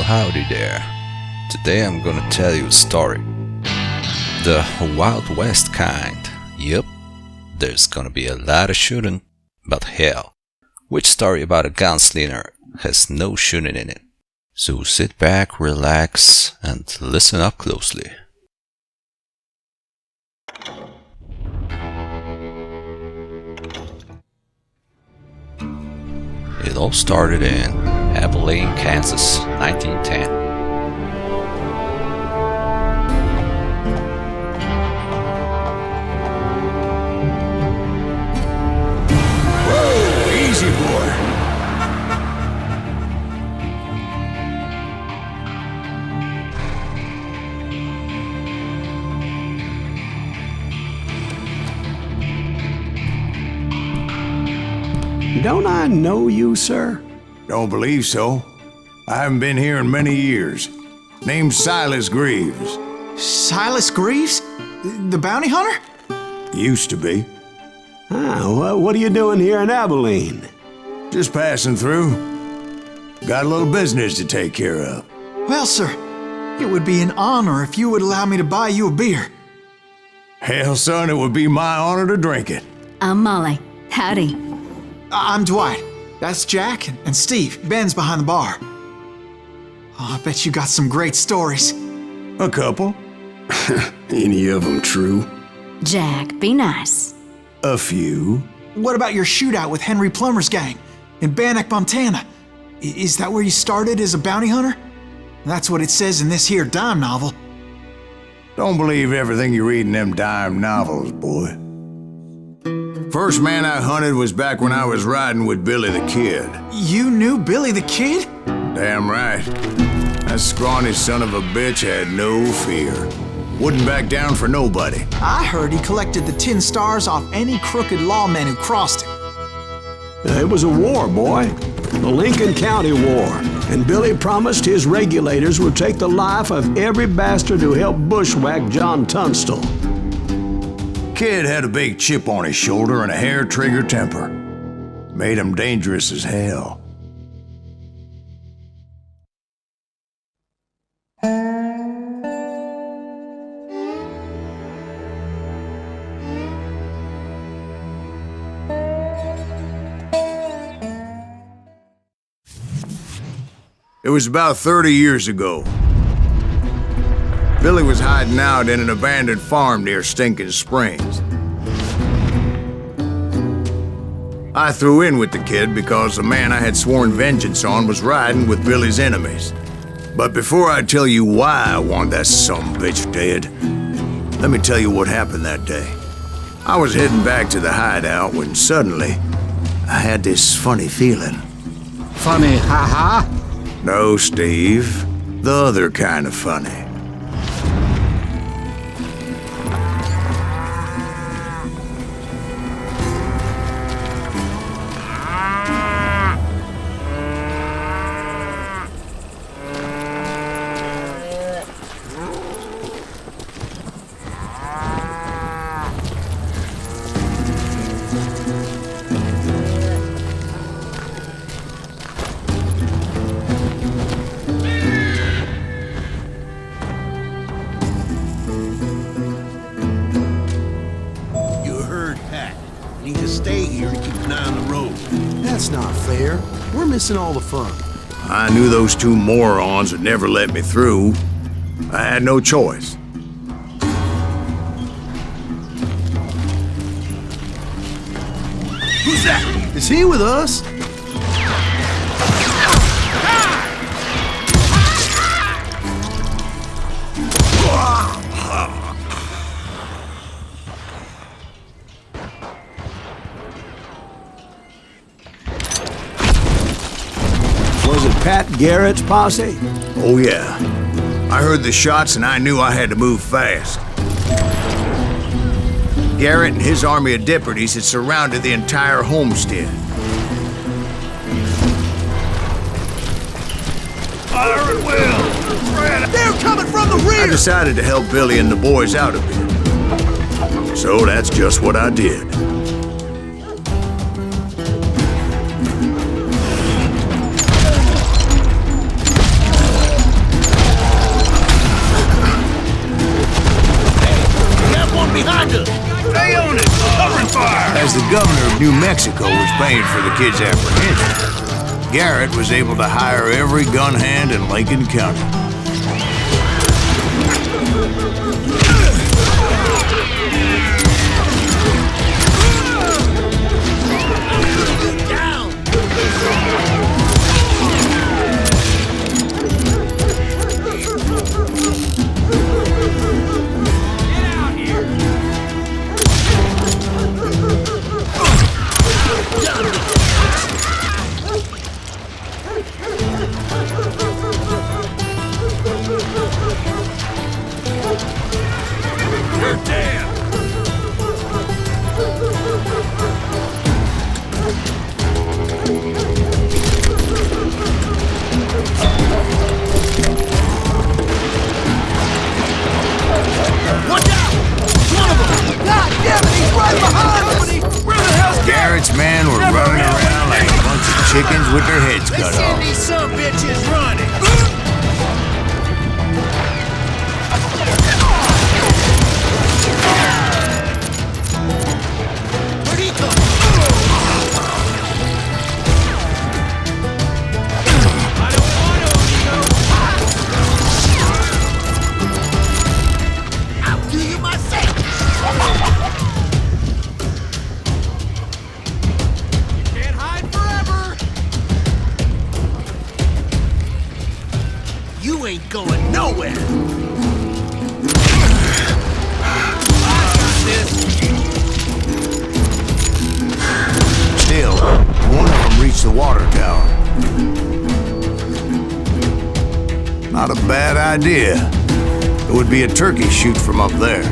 howdy there. Today I'm gonna tell you a story. The Wild West kind. Yup, there's gonna be a lot of shooting, but hell, which story about a gunslinger has no shooting in it? So sit back, relax, and listen up closely. It all started in Abilene, Kansas, 1910. Whoa, easy, boy. Don't I know you, sir? Don't believe so. I haven't been here in many years. Name's Silas Greaves. Silas Greaves? The bounty hunter? Used to be. Well, what are you doing here in Abilene? Just passing through. Got a little business to take care of. Well, sir, it would be an honor if you would allow me to buy you a beer. Hell, son, it would be my honor to drink it. I'm Molly. Howdy. I'm Dwight. That's Jack and Steve. Ben's behind the bar. Oh, I bet you got some great stories. A couple. Any of them true? Jack, be nice. A few. What about your shootout with Henry Plummer's gang in Bannock, Montana? Is that where you started as a bounty hunter? That's what it says in this here dime novel. Don't believe everything you read in them dime novels, boy. First man I hunted was back when I was riding with Billy the Kid. You knew Billy the Kid? Damn right. That scrawny son of a bitch had no fear. Wouldn't back down for nobody. I heard he collected the 10 stars off any crooked lawman who crossed him. It was a war, boy. The Lincoln County War. And Billy promised his regulators would take the life of every bastard who helped bushwhack John Tunstall. Kid had a big chip on his shoulder and a hair-trigger temper. Made him dangerous as hell. It was about 30 years ago. Billy was hiding out in an abandoned farm near Stinking Springs. I threw in with the kid because the man I had sworn vengeance on was riding with Billy's enemies. But before I tell you why I want that sumbitch dead, let me tell you what happened that day. I was heading back to the hideout when suddenly I had this funny feeling. Funny, ha-ha? No, Steve. The other kind of funny. That's not fair. We're missing all the fun. I knew those two morons would never let me through. I had no choice. Who's that? Is he with us? Was it Pat Garrett's posse? Oh yeah. I heard the shots and I knew I had to move fast. Garrett and his army of deputies had surrounded the entire homestead. Fire at will! They're coming from the rear! I decided to help Billy and the boys out a bit. So that's just what I did. the governor of New Mexico was paying for the kid's apprehension, Garrett was able to hire every gun hand in Lincoln County. Garrett's men were running around like a bunch of chickens with their heads cut off. These some bitches running. Where'd he come I don't want to, I'll do you myself. You ain't going nowhere! Still, one of them reached the water tower. Not a bad idea. It would be a turkey shoot from up there.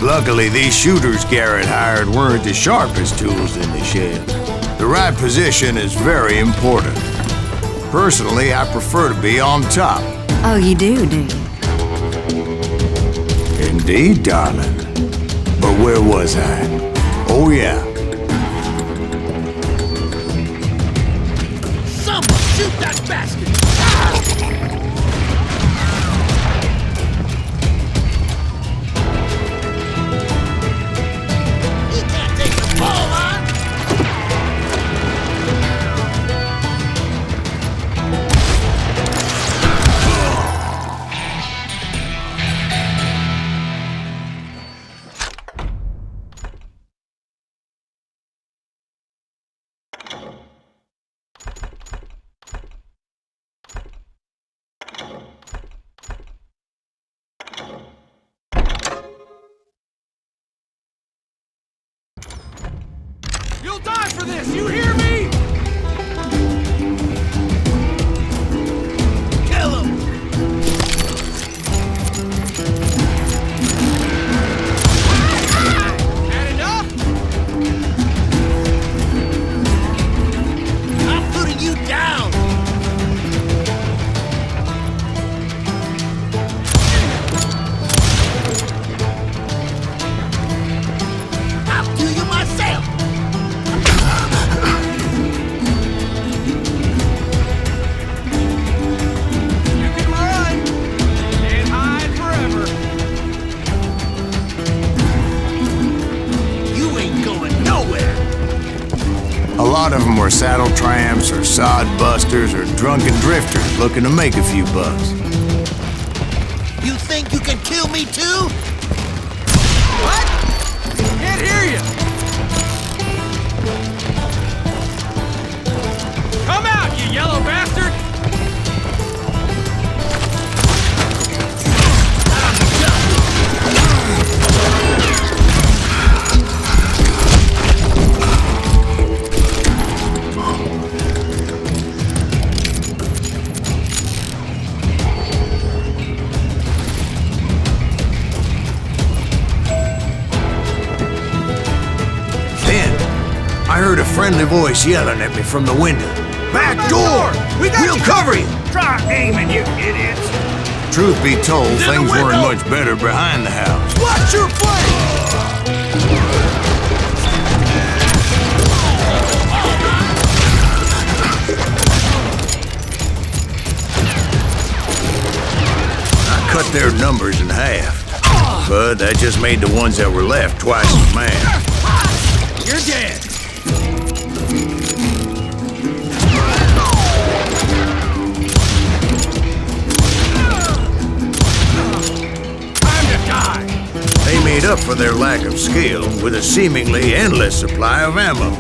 Luckily, these shooters Garrett hired weren't the sharpest tools in the shed. The right position is very important. Personally, I prefer to be on top. Oh, you do you? Indeed, darling. But where was I? Oh, yeah. Someone shoot that bastard! He can't take the ball on! You'll die for this! You hear me? Kill him! Had enough? I'm putting you down! I'll do you myself! You can run and hide forever. You ain't going nowhere. A lot of them were saddle tramps or sod busters or drunken drifters looking to make a few bucks. You think you can kill me too? What? Can't hear you. Come out, you yellow bastard! heard a friendly voice yelling at me from the window. Back door! We'll cover you! Try aiming, you idiots! Truth be told, things weren't much better behind the house. Watch your flank! I cut their numbers in half, but that just made the ones that were left twice as mad. You're dead! Time to die! They made up for their lack of skill with a seemingly endless supply of ammo.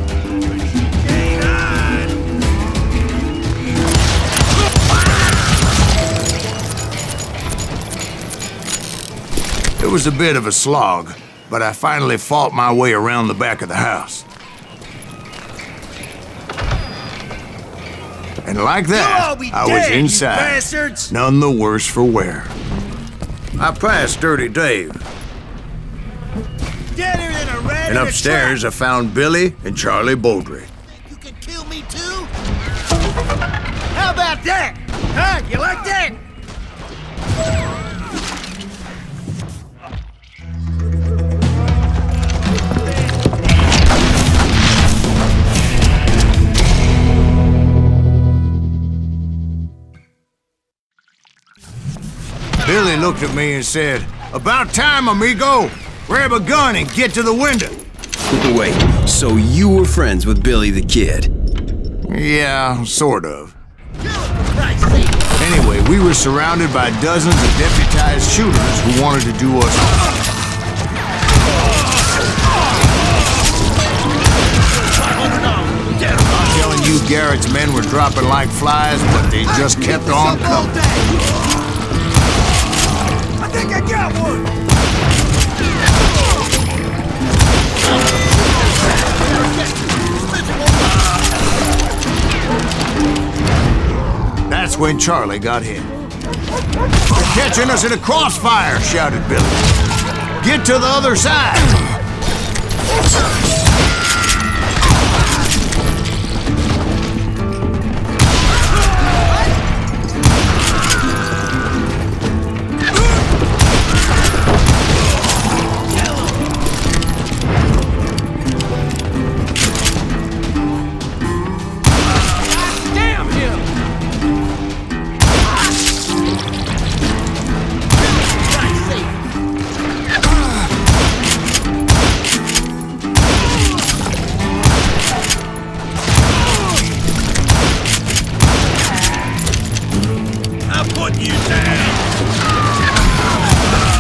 It was a bit of a slog, but I finally fought my way around the back of the house. And like that, I was inside, bastards! none the worse for wear. I passed Dirty Dave, Deader than a rat and in a upstairs I found Billy and Charlie Baldry. trap. You can kill me too? How about that? Huh? You like that? Billy looked at me and said, "About time, amigo! Grab a gun and get to the window." Wait, so you were friends with Billy the Kid? Yeah, sort of. Kill him, for Christ's sake! Anyway, we were surrounded by dozens of deputized shooters who wanted to do us harm. I'm telling you, Garrett's men were dropping like flies, but they just kept on coming. I think I got one! That's when Charlie got hit. "You're catching us in a crossfire!" shouted Billy. "Get to the other side!"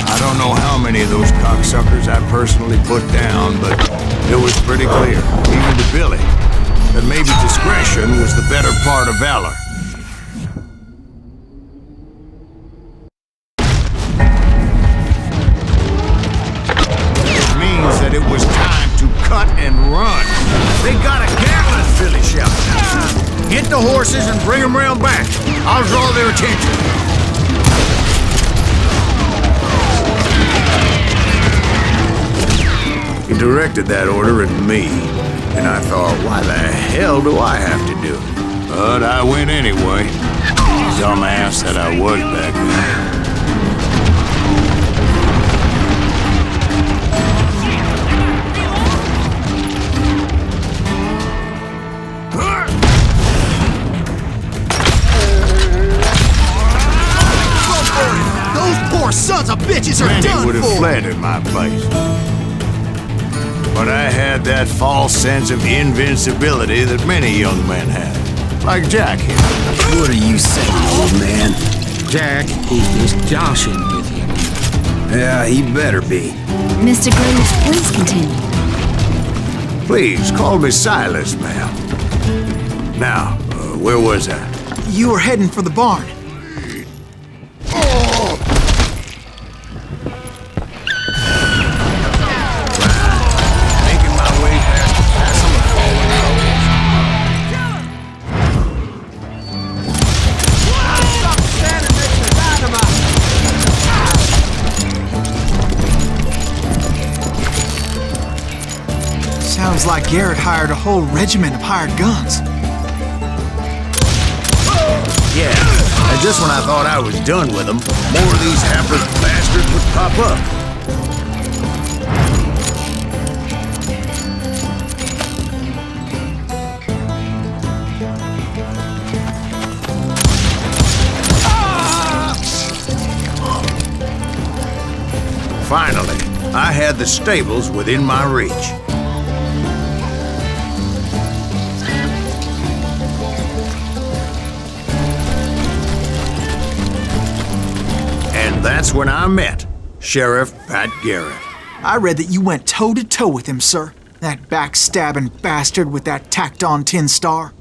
I don't know how many of those cocksuckers I personally put down, but it was pretty clear, even to Billy, that maybe discretion was the better part of valor. Which means that it was time to cut and run. "They got a gatling!" Billy shouted. "Get the horses and bring them round back. I'll draw their attention." He directed that order at me, and I thought, why the hell do I have to do it? But I went anyway. Dumbass that I was back then. Those poor sons of bitches are Many done would have for! fled in my place. But I had that false sense of invincibility that many young men have. Like Jack here. What are you saying, old man? Jack, he's just joshing with you. Yeah, he better be. Mr. Graves, please continue. Please, call me Silas, ma'am. Now, where was I? You were heading for the barn. Making my way past the castle of fallen colors. Stop standing next to dynamite! Sounds like Garrett hired a whole regiment of hired guns. Yeah, and just when I thought I was done with them, more of these hapless bastards would pop up. Finally, I had the stables within my reach. And that's when I met Sheriff Pat Garrett. I read that you went toe-to-toe with him, sir. That backstabbing bastard with that tacked-on tin star.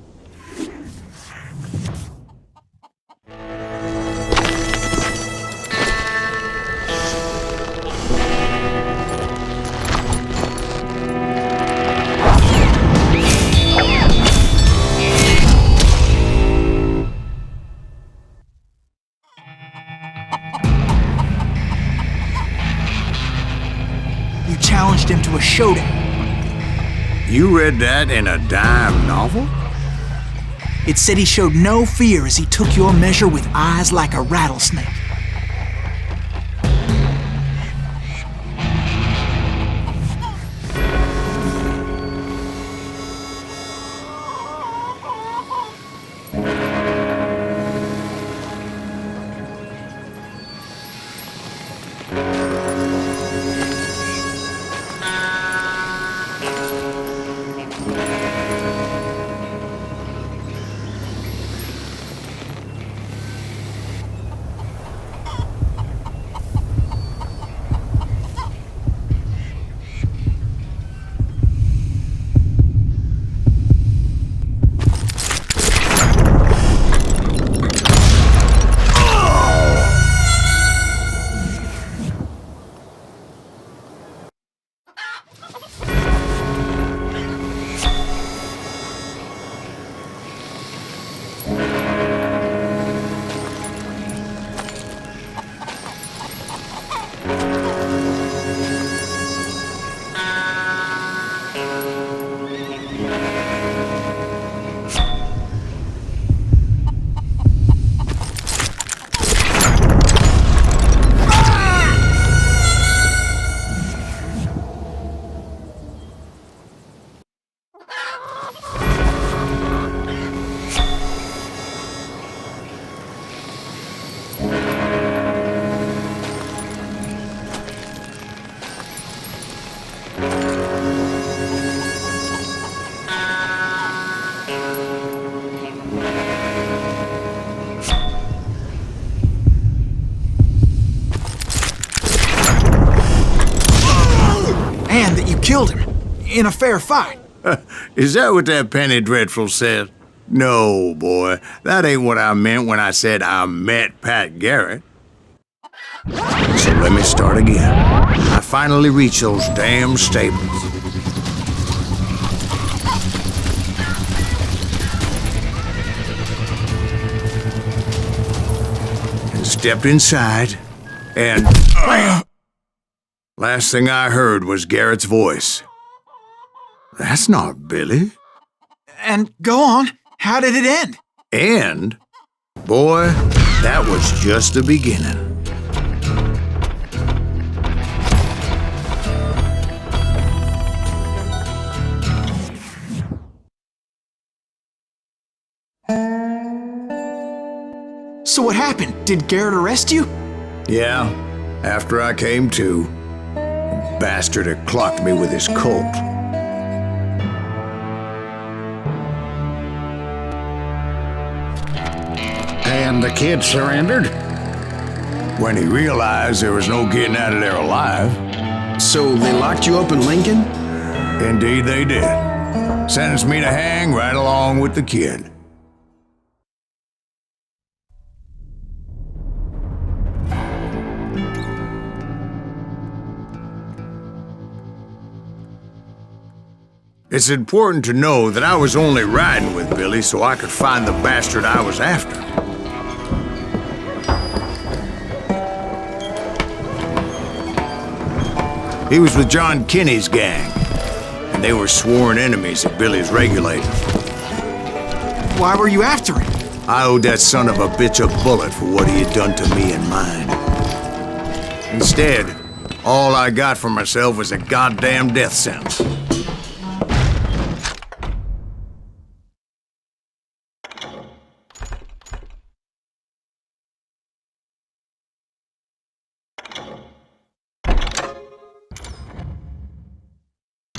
Challenged him to a showdown. You read that in a dime novel? It said he showed no fear as he took your measure with eyes like a rattlesnake. Killed him in a fair fight. Is that what that penny dreadful said? No, boy, that ain't what I meant when I said I met Pat Garrett. So let me start again. I finally reached those damn stables. And stepped inside, and bam! Last thing I heard was Garrett's voice. That's not Billy. And go on, how did it end? End? Boy, that was just the beginning. So what happened? Did Garrett arrest you? Yeah, after I came to. Bastard had clocked me with his Colt. And the kid surrendered? When he realized there was no getting out of there alive. So they locked you up in Lincoln? Indeed they did. Sentenced me to hang right along with the kid. It's important to know that I was only riding with Billy so I could find the bastard I was after. He was with John Kinney's gang, and and they were sworn enemies of Billy's regulators. Why were you after him? I owed that son of a bitch a bullet for what he had done to me and mine. Instead, all I got for myself was a goddamn death sentence.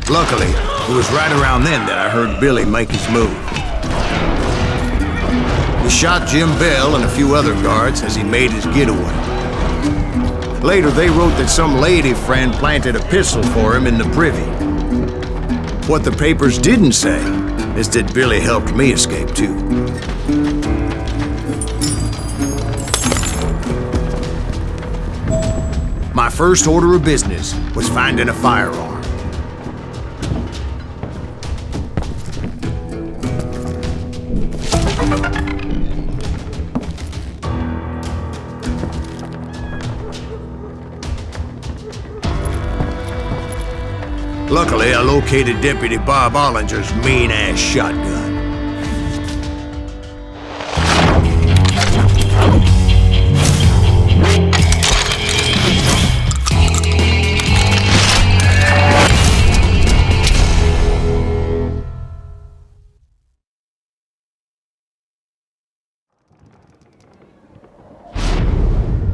Luckily, it was right around then that I heard Billy make his move. He shot Jim Bell and a few other guards as he made his getaway. Later, they wrote that some lady friend planted a pistol for him in the privy. What the papers didn't say is that Billy helped me escape too. My first order of business was finding a firearm. Luckily, I located Deputy Bob Ollinger's mean-ass shotgun.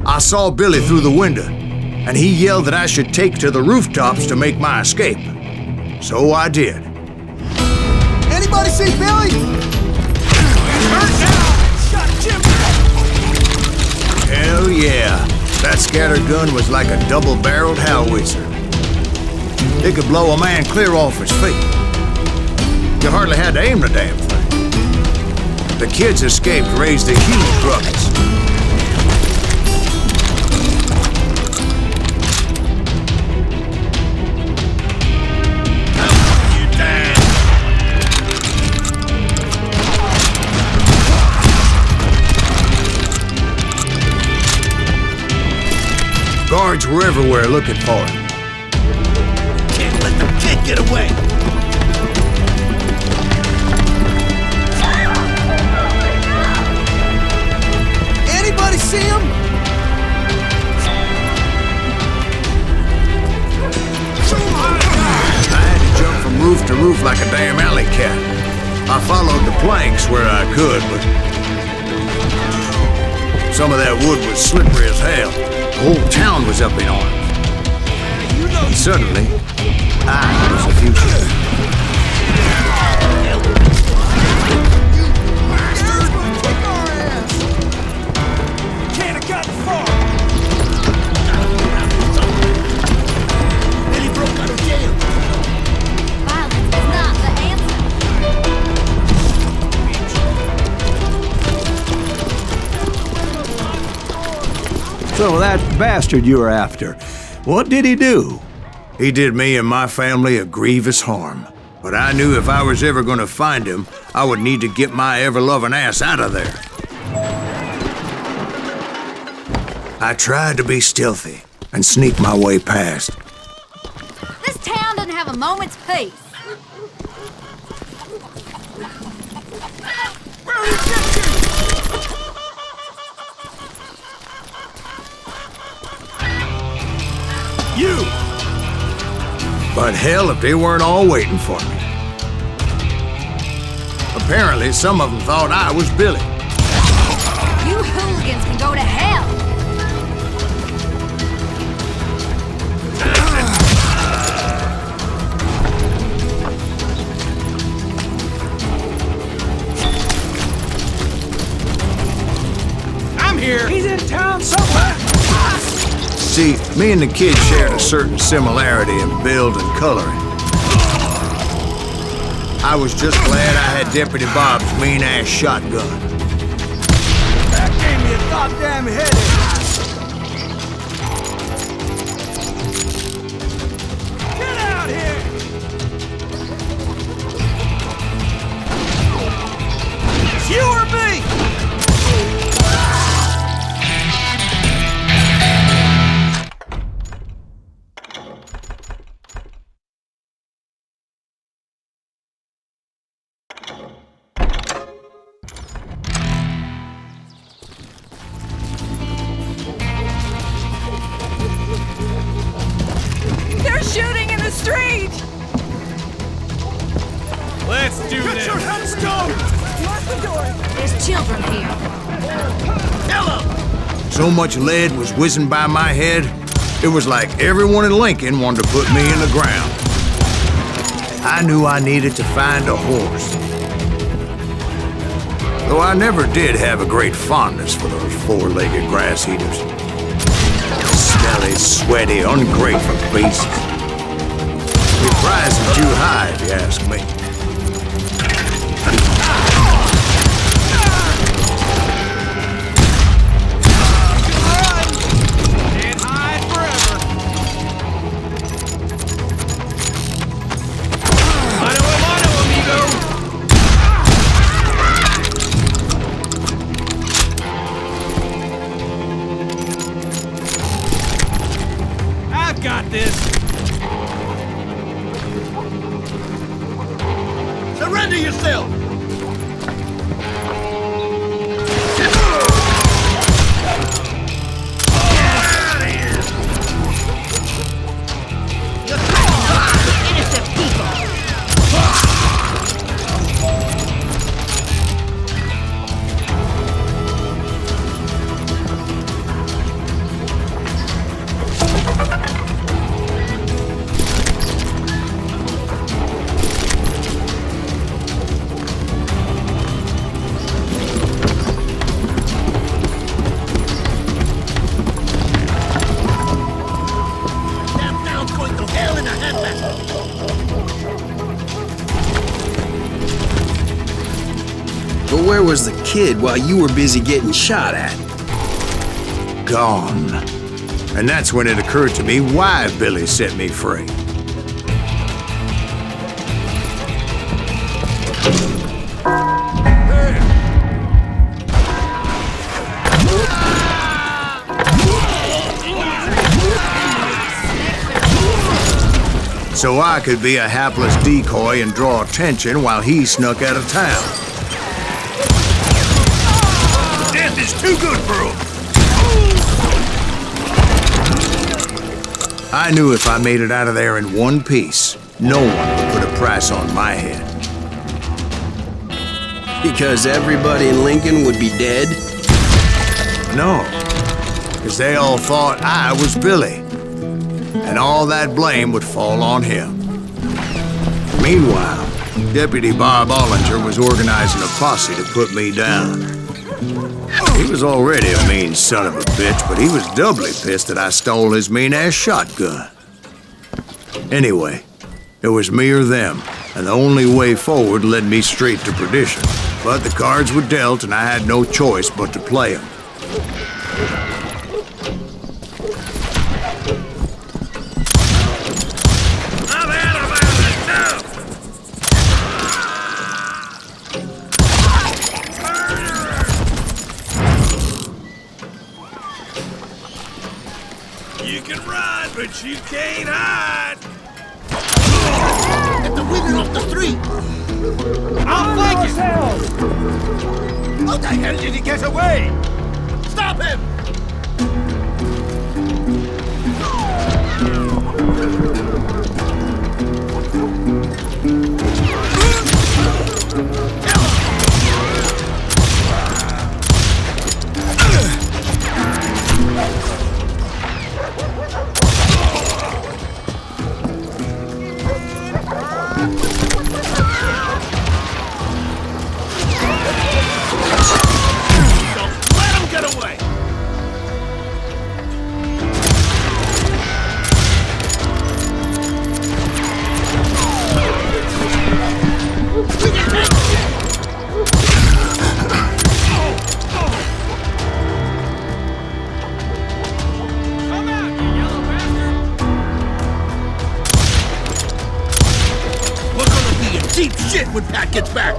I saw Billy through the window, and he yelled that I should take to the rooftops to make my escape. So I did. Anybody see Billy? Hurt now! Shot Jim! Hell yeah. That scattergun was like a double-barreled howitzer. It could blow a man clear off his feet. You hardly had to aim the damn thing. The kids escaped, raised a huge ruckus. Guards were everywhere looking for him. Can't let the kid get away! Anybody see him? I had to jump from roof to roof like a damn alley cat. I followed the planks where I could, but some of that wood was slippery as hell. The whole town was up in arms. And suddenly, I was a fugitive. Can't have gotten far! Then he broke out of jail. Violence is not the answer. So that bastard you were after, what did he do? He did me and my family a grievous harm. But I knew if I was ever gonna find him, I would need to get my ever-loving ass out of there. I tried to be stealthy and sneak my way past. This town doesn't have a moment's peace. You! But hell, if they weren't all waiting for me. Apparently, some of them thought I was Billy. You hooligans can go to hell. I'm here! He's in town somewhere! See, me and the kid shared a certain similarity in build and coloring. I was just glad I had Deputy Bob's mean-ass shotgun. That gave me a goddamn headache! Let's do this! Get your headstone! There's children here. Kill him! So much lead was whizzing by my head, it was like everyone in Lincoln wanted to put me in the ground. I knew I needed to find a horse. Though I never did have a great fondness for those four-legged grass eaters. Smelly, sweaty, ungrateful beasts. They prize them too high, if you ask me. Can't hide forever. Mano, amigo. I've got this. Surrender yourself! Innocent people. That town's going to hell in a handbasket! But where was the kid while you were busy getting shot at? Gone. And that's when it occurred to me why Billy set me free. So I could be a hapless decoy and draw attention while he snuck out of town. Death is too good for him! I knew if I made it out of there in one piece, no one would put a price on my head. Because everybody in Lincoln would be dead? No, because they all thought I was Billy, and all that blame would fall on him. Meanwhile, Deputy Bob Ollinger was organizing a posse to put me down. He was already a mean son of a bitch, but he was doubly pissed that I stole his mean-ass shotgun. Anyway, it was me or them, and the only way forward led me straight to perdition. But the cards were dealt, and I had no choice but to play them. I'm out of this town! You can run, but you can't hide. Get the wizard off the street! I'll flank him. How the hell did he get away? Stop him! Cheap shit when Pat gets back!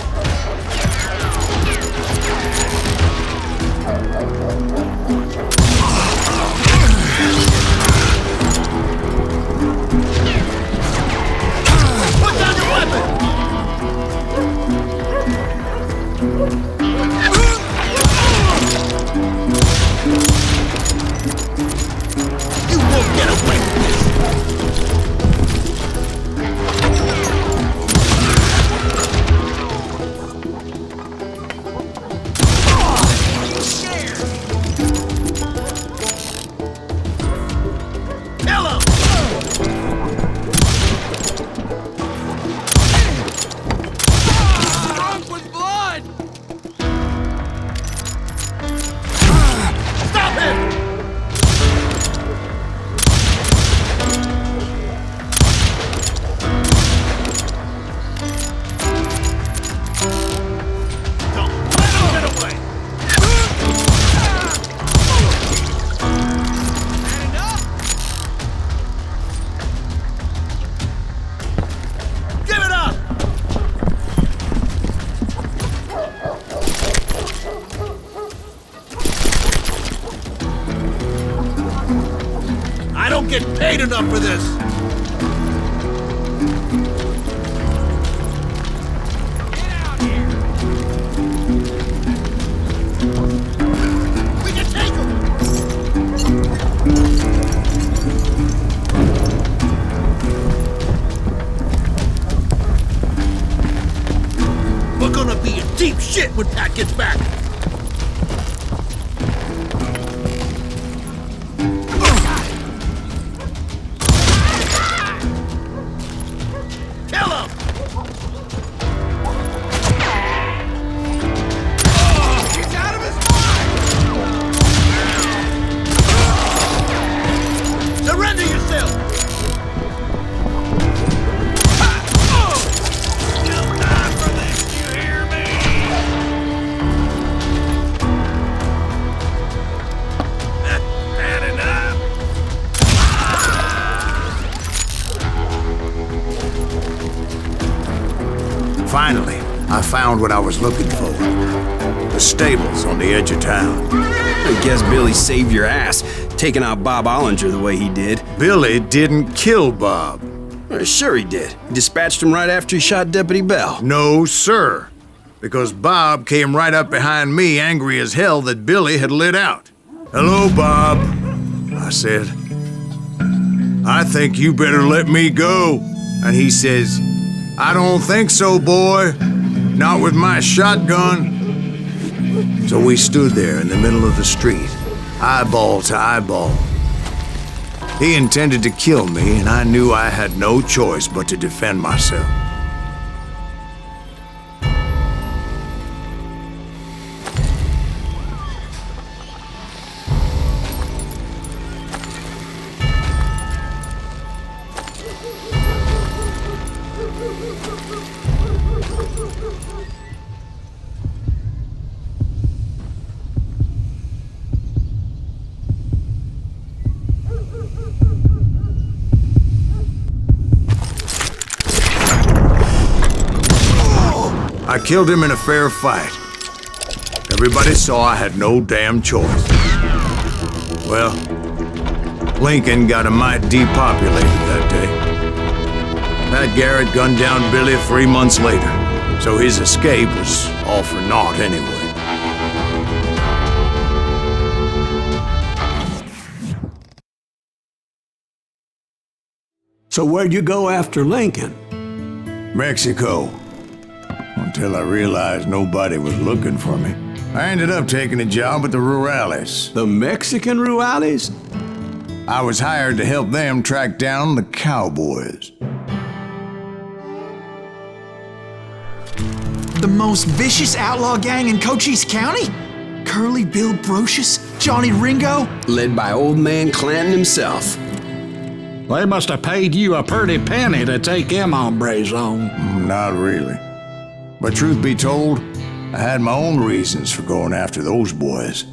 Put down your weapon! You won't get away with this! paid enough for this! Get out here! We can take him! We're gonna be in deep shit when Pat gets back! Kill him! He's out of his mind! Surrender yourself! You'll die for this, you hear me? Had enough? Finally, I found what I was looking for. The stables on the edge of town. I guess Billy saved your ass, taking out Bob Ollinger the way he did. Billy didn't kill Bob. Sure he did. He dispatched him right after he shot Deputy Bell. No, sir. Because Bob came right up behind me, angry as hell that Billy had lit out. "Hello, Bob," I said. "I think you better let me go." And he says, "I don't think so, boy. Not with my shotgun." So we stood there in the middle of the street, eyeball to eyeball. He intended to kill me, and I knew I had no choice but to defend myself. I killed him in a fair fight. Everybody saw I had no damn choice. Well, Lincoln got a mite depopulated that day. Pat Garrett gunned down Billy 3 months later, so his escape was all for naught anyway. So where'd you go after Lincoln? Mexico. Until I realized nobody was looking for me. I ended up taking a job at the Rurales. The Mexican Rurales? I was hired to help them track down the cowboys. The most vicious outlaw gang in Cochise County? Curly Bill Brocious? Johnny Ringo? Led by old man Clanton himself. They must have paid you a pretty penny to take them hombres on. Not really. But truth be told, I had my own reasons for going after those boys.